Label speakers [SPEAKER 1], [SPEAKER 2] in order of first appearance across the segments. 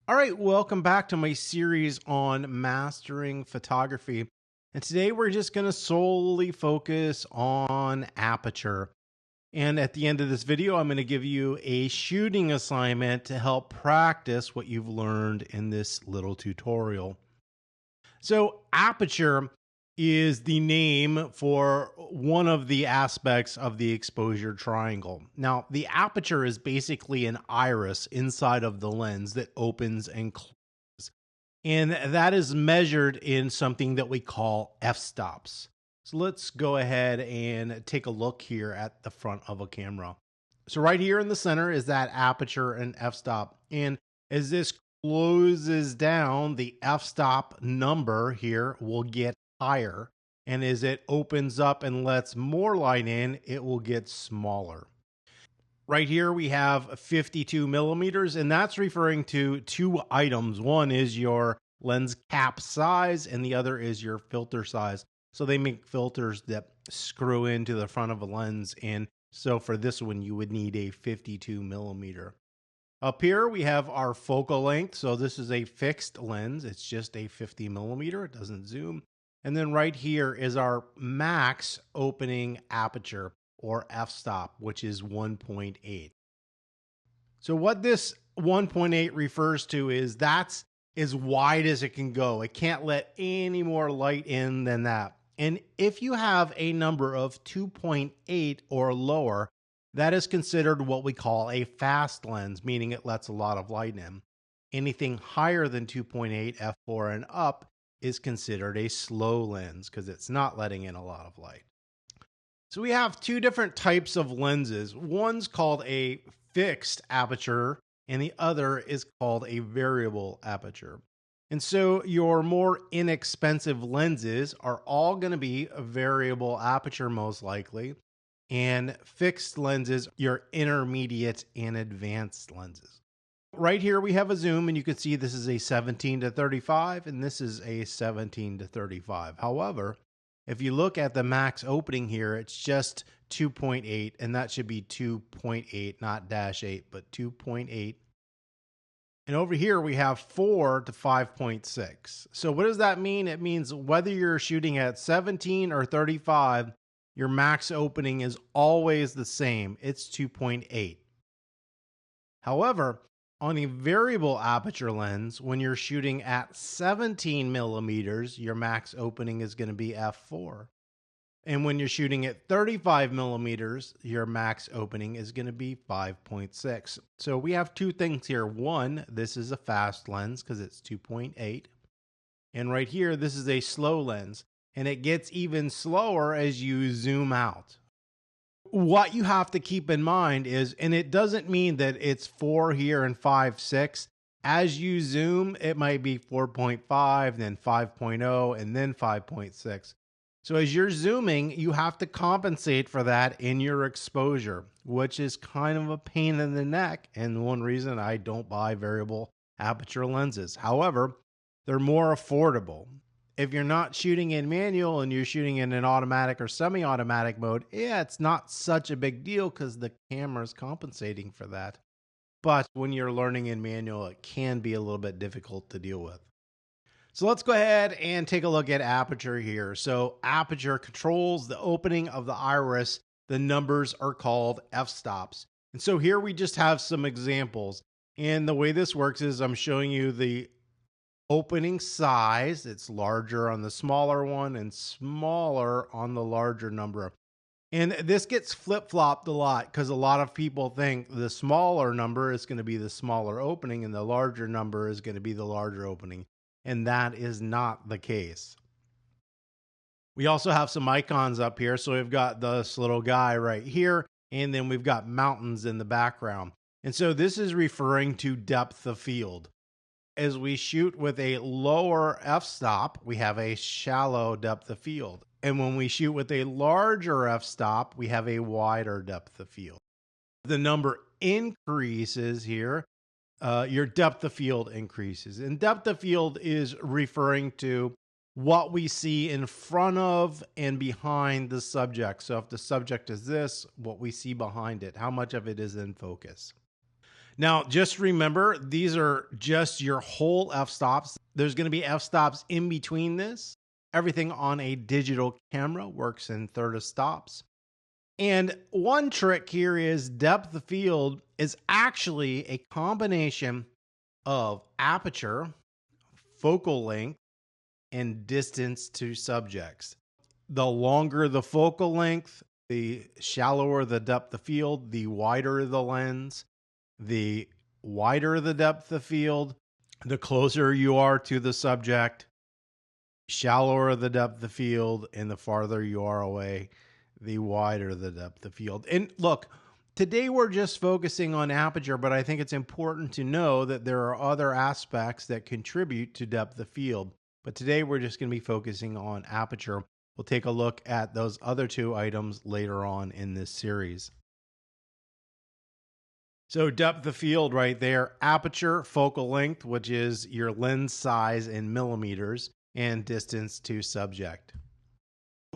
[SPEAKER 1] All right, welcome back to my series on mastering photography. And today we're just going to solely focus on aperture. And at the end of this video, I'm going to give you a shooting assignment to help practice what you've learned in this little tutorial. So, aperture is the name for one of the aspects of the exposure triangle. Now, the aperture is basically an iris inside of the lens that opens and closes. And that is measured in something that we call f-stops. So let's go ahead and take a look here at the front of a camera. So right here in the center is that aperture and f-stop. And as this closes down, the f-stop number here will get higher. And as it opens up and lets more light in, it will get smaller. Right here we have 52 millimeters, and that's referring to two items. One is your lens cap size, and the other is your filter size. So they make filters that screw into the front of a lens, and so for this one, you would need a 52 millimeter. Up here, we have our focal length. So this is a fixed lens. It's just a 50 millimeter. It doesn't zoom. And then right here is our max opening aperture, or f-stop, which is 1.8. So what this 1.8 refers to is that's as wide as it can go. It can't let any more light in than that. And if you have a number of 2.8 or lower, that is considered what we call a fast lens, meaning it lets a lot of light in. Anything higher than 2.8 f4 and up is considered a slow lens because it's not letting in a lot of light. So we have two different types of lenses. One's called a fixed aperture, and the other is called a variable aperture. And so your more inexpensive lenses are all going to be a variable aperture most likely, and fixed lenses, your intermediate and advanced lenses. Right here we have a zoom, and you can see this is a 17 to 35, and this is a 17 to 35. However, if you look at the max opening here, it's just 2.8, and that should be 2.8, not -8, but 2.8. And over here, we have 4 to 5.6. So what does that mean? It means whether you're shooting at 17 or 35, your max opening is always the same. It's 2.8. However, on a variable aperture lens, when you're shooting at 17 millimeters, your max opening is going to be f4. And when you're shooting at 35 millimeters, your max opening is going to be 5.6. So we have two things here. One, this is a fast lens because it's 2.8. And right here, this is a slow lens. And it gets even slower as you zoom out. What you have to keep in mind is, and it doesn't mean that it's 4 here and 5.6. As you zoom, it might be 4.5, then 5.0, and then 5.6. So as you're zooming, you have to compensate for that in your exposure, which is kind of a pain in the neck, and one reason I don't buy variable aperture lenses. However, they're more affordable. If you're not shooting in manual and you're shooting in an automatic or semi-automatic mode, yeah, it's not such a big deal because the camera's compensating for that. But when you're learning in manual, it can be a little bit difficult to deal with. So let's go ahead and take a look at aperture here. So aperture controls the opening of the iris. The numbers are called f-stops. And so here we just have some examples. And the way this works is I'm showing you the opening size. It's larger on the smaller one and smaller on the larger number. And this gets flip-flopped a lot because a lot of people think the smaller number is going to be the smaller opening and the larger number is going to be the larger opening. And that is not the case. We also have some icons up here. So we've got this little guy right here, and then we've got mountains in the background. And so this is referring to depth of field. As we shoot with a lower f-stop, we have a shallow depth of field. And when we shoot with a larger f-stop, we have a wider depth of field. The number increases here, your depth of field increases. And depth of field is referring to what we see in front of and behind the subject. So if the subject is this, what we see behind it, how much of it is in focus. Now, just remember, these are just your whole f-stops. There's going to be f-stops in between this. Everything on a digital camera works in third of stops. And one trick here is depth of field is actually a combination of aperture, focal length, and distance to subjects. The longer the focal length, the shallower the depth of field, the wider the lens, the wider the depth of field, the closer you are to the subject, shallower the depth of field, and the farther you are away, the wider the depth of field. And look, today we're just focusing on aperture, but I think it's important to know that there are other aspects that contribute to depth of field. But today we're just going to be focusing on aperture. We'll take a look at those other two items later on in this series. So depth of field right there, aperture, focal length, which is your lens size in millimeters, and distance to subject.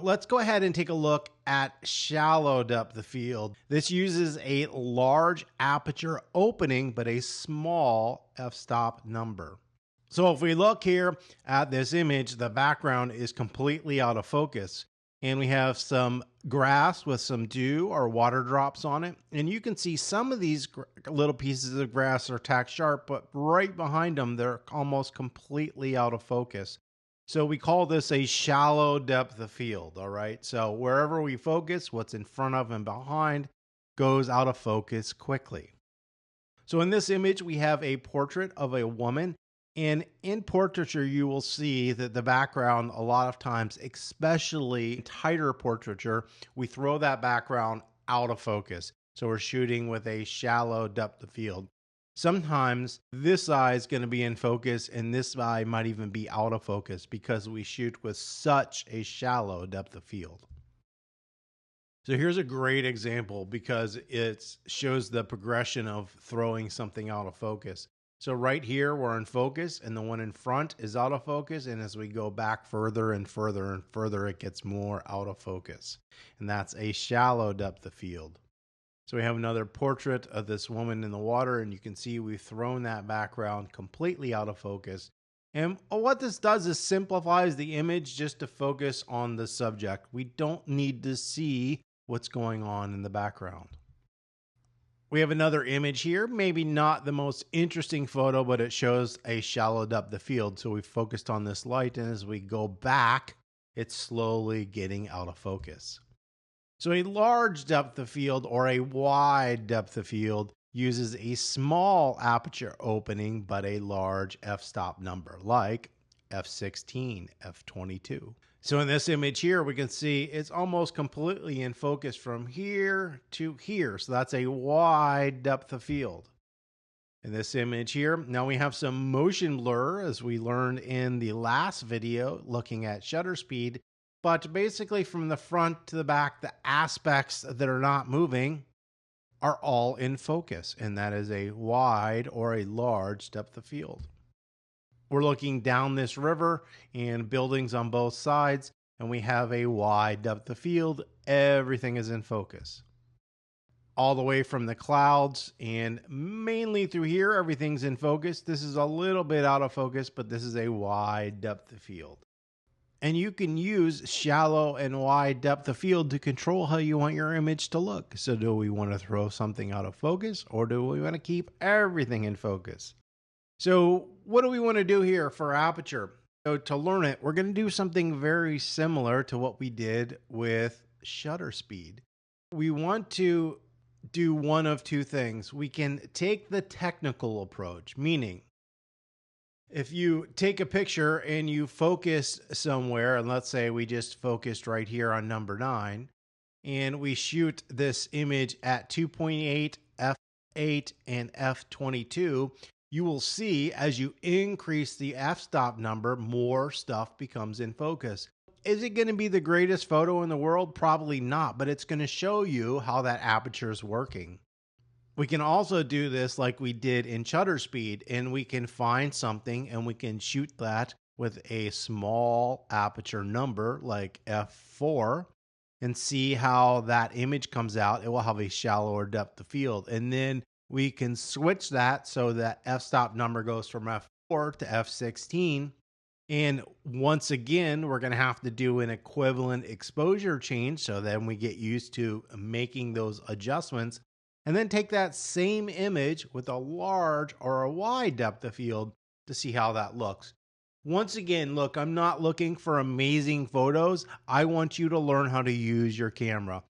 [SPEAKER 1] Let's go ahead and take a look at shallow depth of field. This uses a large aperture opening, but a small f-stop number. So if we look here at this image, the background is completely out of focus. And we have some grass with some dew or water drops on it. And you can see some of these little pieces of grass are tack sharp, but right behind them, they're almost completely out of focus. So we call this a shallow depth of field, all right? So wherever we focus, what's in front of and behind goes out of focus quickly. So in this image, we have a portrait of a woman. And in portraiture, you will see that the background, a lot of times, especially tighter portraiture, we throw that background out of focus. So we're shooting with a shallow depth of field. Sometimes this eye is going to be in focus and this eye might even be out of focus because we shoot with such a shallow depth of field. So here's a great example because it shows the progression of throwing something out of focus. So right here, we're in focus and the one in front is out of focus. And as we go back further and further and further, it gets more out of focus. And that's a shallow depth of field. So we have another portrait of this woman in the water, and you can see we've thrown that background completely out of focus. And what this does is simplifies the image just to focus on the subject. We don't need to see what's going on in the background. We have another image here, maybe not the most interesting photo, but it shows a shallow depth of field. So we focused on this light, and as we go back, it's slowly getting out of focus. So a large depth of field or a wide depth of field uses a small aperture opening, but a large f-stop number, like f16, f22. So in this image here, we can see it's almost completely in focus from here to here. So that's a wide depth of field. In this image here, now we have some motion blur, as we learned in the last video looking at shutter speed. But basically from the front to the back, the aspects that are not moving are all in focus. And that is a wide or a large depth of field. We're looking down this river and buildings on both sides, and we have a wide depth of field. Everything is in focus. All the way from the clouds and mainly through here, everything's in focus. This is a little bit out of focus, but this is a wide depth of field. And you can use shallow and wide depth of field to control how you want your image to look. So do we want to throw something out of focus, or do we want to keep everything in focus? So what do we want to do here for aperture? So to learn it, we're going to do something very similar to what we did with shutter speed. We want to do one of two things. We can take the technical approach, meaning if you take a picture and you focus somewhere, and let's say we just focused right here on number 9, and we shoot this image at 2.8, f8, and f22, you will see as you increase the f-stop number, more stuff becomes in focus. Is it going to be the greatest photo in the world? Probably not, but it's going to show you how that aperture is working. We can also do this like we did in shutter speed, and we can find something and we can shoot that with a small aperture number like f4 and see how that image comes out. It will have a shallower depth of field. And then We can switch that so that f-stop number goes from f4 to f16. And once again, we're going to have to do an equivalent exposure change. So then we get used to making those adjustments, and then take that same image with a large or a wide depth of field to see how that looks. Once again, look, I'm not looking for amazing photos. I want you to learn how to use your camera.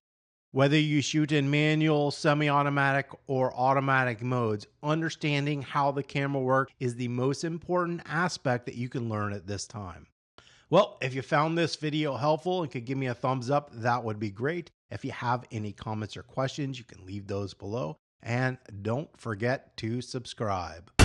[SPEAKER 1] Whether you shoot in manual, semi-automatic, or automatic modes, understanding how the camera works is the most important aspect that you can learn at this time. Well, if you found this video helpful and could give me a thumbs up, that would be great. If you have any comments or questions, you can leave those below. And don't forget to subscribe.